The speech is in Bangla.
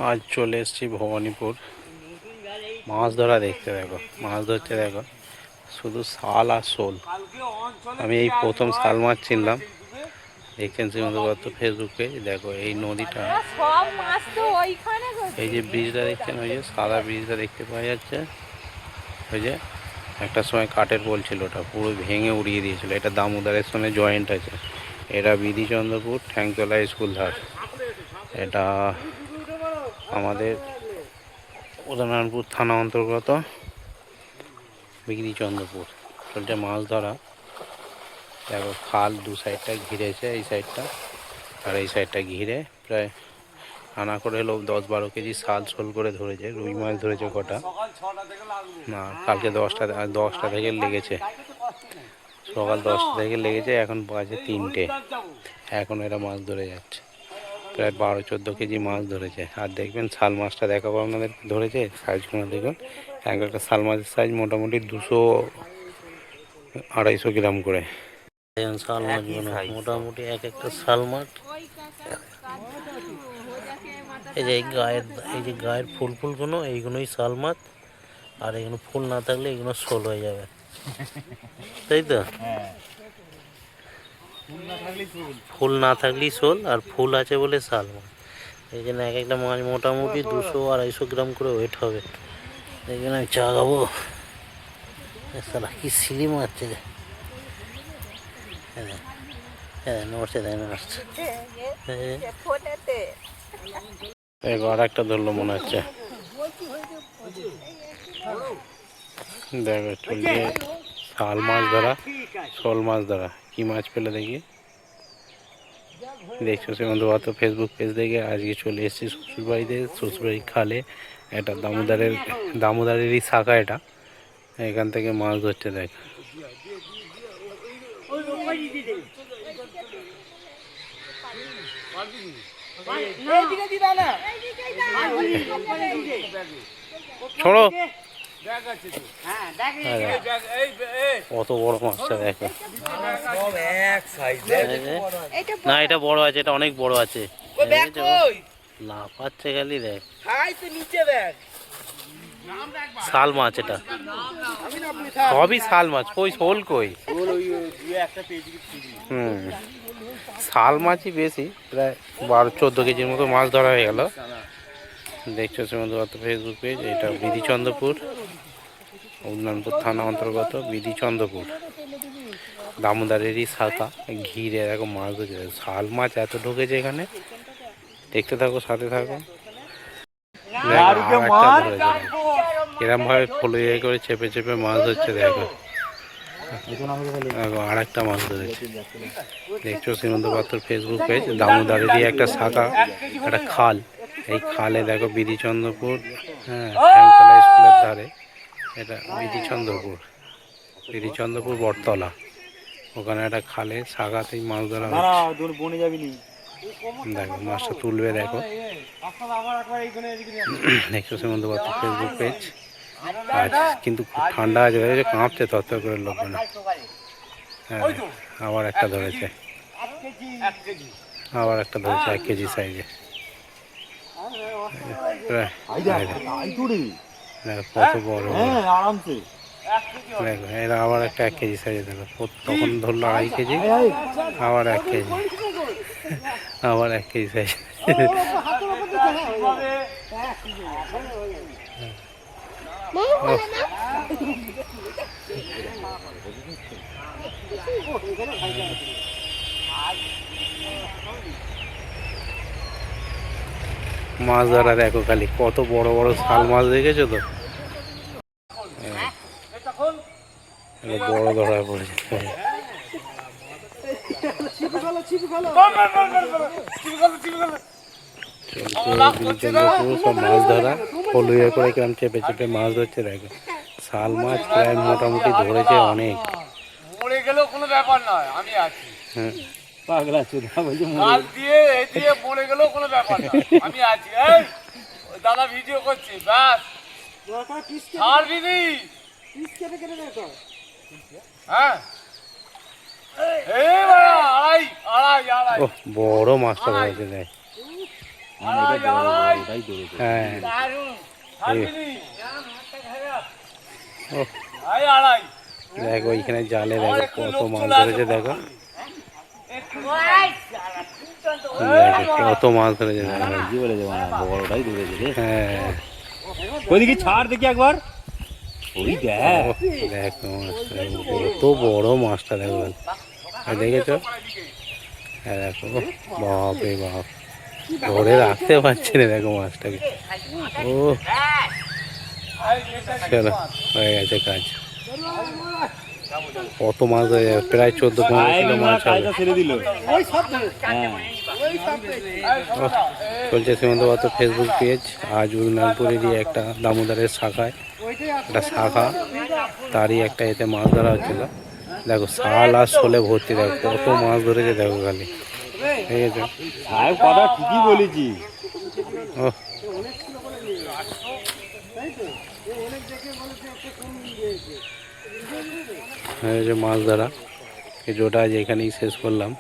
আজ চলে এসেছি ভবানীপুর মাছ ধরা দেখতে। দেখো মাছ ধরছে, দেখো শুধু শাল আর শোল। আমি এই প্রথম শাল মাছ চিনলাম। দেখছেন শ্রীমন্ত দত্ত ফেসবুক পেজ। দেখো এই নদীটা, এই যে ব্রিজটা দেখছেন, ওই যে সাদা ব্রিজটা দেখতে পাওয়া যাচ্ছে, ওই যে একটা সময় কাঠের পোল ছিল, ওটা পুরো ভেঙে উড়িয়ে দিয়েছিল। এটা দামোদরের সঙ্গে জয়েন্ট আছে। এটা বিধিচন্দ্রপুর ঠ্যাংতলা স্কুল ধার। এটা আমাদের উদয়নারায়ণপুর থানা অন্তর্গত বিধিচন্দ্রপুর। চলছে মাছ ধরা। দেখো খাল দু সাইডটা ঘিরেছে, এই সাইডটা আর এই সাইডটা ঘিরে প্রায় আনা করে হলো 10-12 কেজি শাল শোল করে ধরেছে। রুই মাছ ধরেছে কটা না, কালকে 10টা থেকে লেগেছে, সকাল 10টা থেকে লেগেছে, এখন বাজে 3টে। এখন এরা মাছ ধরে যাচ্ছে। প্রায় 12-14 কেজি মাছ ধরেছে। আর দেখবেন শাল মাছটা দেখাবো আপনাদের, ধরেছে সাইজগুলো দেখুন। এক একটা শাল মাছের সাইজ মোটামুটি 200-250 গ্রাম করে। শাল মাছগুলো মোটামুটি এক একটা শাল মাছ। এই যে গায়ের ফুলগুলো, এইগুলোই শাল মাছ। আর এগুলো ফুল না থাকলে এগুলো শোল হয়ে যাবে, তাই তো? ফুল না থাকলেই শোল, আর ফুল আছে বলে শাল মাছ। এই জন্য এক একটা মাছ মোটামুটি 200-250 গ্রাম করে ওয়েট হবে। এই জন্য আমি চা খাবো। সালা কি সিলি মারছে, নড়ছে আর একটা ধরলো মনে হচ্ছে। দেখো চলছে শাল মাছ ধরা, শোল মাছ ধরা। কি মাছ পেলে দেখি। দেখছো শ্রীমন্ত দত্ত ফেসবুক পেজ থেকে আজকে চলে এসেছি শ্বশুরবাড়িতে। শ্বশুরবাড়ির খালে, এটা দামোদারেরই শাখা। এটা এখান থেকে মাছ ধরছে। দেখ ছোড়ো, কত বড় মাছটা দেখো। না এটা বড় আছে, এটা অনেক বড় আছে। লাফাচ্ছে খালি, দেখ শাল মাছ। এটা সবই শাল মাছ। কই শোল কই? শাল মাছই বেশি, প্রায় 12-14 কেজির মতো মাছ ধরা হয়ে গেল। দেখছো শ্রীমন্ত দত্ত ফেসবুক পেজ। এটা বিধিচন্দ্রপুর, উদয়নারায়ণপুর থানা অন্তর্গত বিধিচন্দ্রপুর। দামোদরেরই শাখা ঘিরে দেখো মাছ ধরছে। শাল মাছ এত ঢুকেছে এখানে, দেখতে থাকো, সাথে থাকো। এরম ভাবে ফলিয়ে করে চেপে চেপে মাছ ধরছে। দেখো আর একটা মাছ ধরেছে। দেখছো শ্রীমন্ত পাত্র ফেসবুক পেজ। দামোদরেরই একটা শাখা, একটা খাল। এই খালে দেখো বিধিচন্দ্রপুর, ঠ্যাংতলা স্কুলের ধারে। এটা বিধিচন্দ্রপুর বটতলা। ওখানে একটা খালে শাখাতেই মাছ ধরা হচ্ছে। দেখো মাছটা তুলবে। দেখো দেখছো শ্রীমন্ত পাত্র ফেসবুক পেজ। আজ কিন্তু খুব ঠান্ডা আছে, কাঁপছে তত্তর করে লোকজন। হ্যাঁ, আবার একটা ধরেছে, 1 কেজি সাইজে। কত বড়, দেখো এরা আবার একটা 1 কেজি সাইজে। দেখো তখন ধরলো 2.5 কেজি, আবার 1 কেজি, আবার 1 কেজি সাইজ। মাছ ধরা দেখো খালি, কত বড় বড় শাল মাছ দেখেছো তো? বড় ধরা পড়েছে। সব মাছ ধরা ফলুয়ে করে কিরম চেপে চেপে মাছ ধরছে। দেখো শাল মাছ প্রায় মোটামুটি ধরেছে অনেক। মরে গেলেও কোনো ব্যাপার নয়, আমি আছি। হ্যাঁ পাগলা চুদা বলছে মাছ দিয়ে দিয়ে মরে গেলেও কোনো ব্যাপার নয়, আমি আছি। এই দাদা ভিডিও করছি, বাস আর বিধি পিস কেটে কেটে দেখো। হ্যাঁ এই বড় আড়াই বড় মাছটা হয়েছে। দেখ হ্যাঁ ও দেখো ওইখানে জালে দেখো কত মাছ ধরেছে দেখো কত মাছ ধরেছে বড়টাই ধরেছে হ্যাঁ ওইদিকে ছাড় দেখি একবার ওই দেখো মাছটা কত বড় মাছটা দেখো দেখেছো হ্যাঁ দেখো বাপরে বাপ ধরে রাখতে পারছি না দেখো মাছটাকে ও চলো হয়ে গেছে কাজ কত মাছ হয়ে যাবে প্রায় 14-15 কিলো মাছ হবে চলছে সীমান্ত পাত্র ফেসবুক পেজ আজ উদয়নারপুরেরই একটা দামোদরের শাখায় একটা শাখা তারই একটা এতে মাছ ধরা হচ্ছিল দেখো শাল আর শোলে ভর্তি দেখো কত মাছ ধরেছে দেখো খালি ঠিক আছে কথা ঠিকই বলেছি ও মাছ ধরা এই ভিডিওটা আজ এখানেই শেষ করলাম।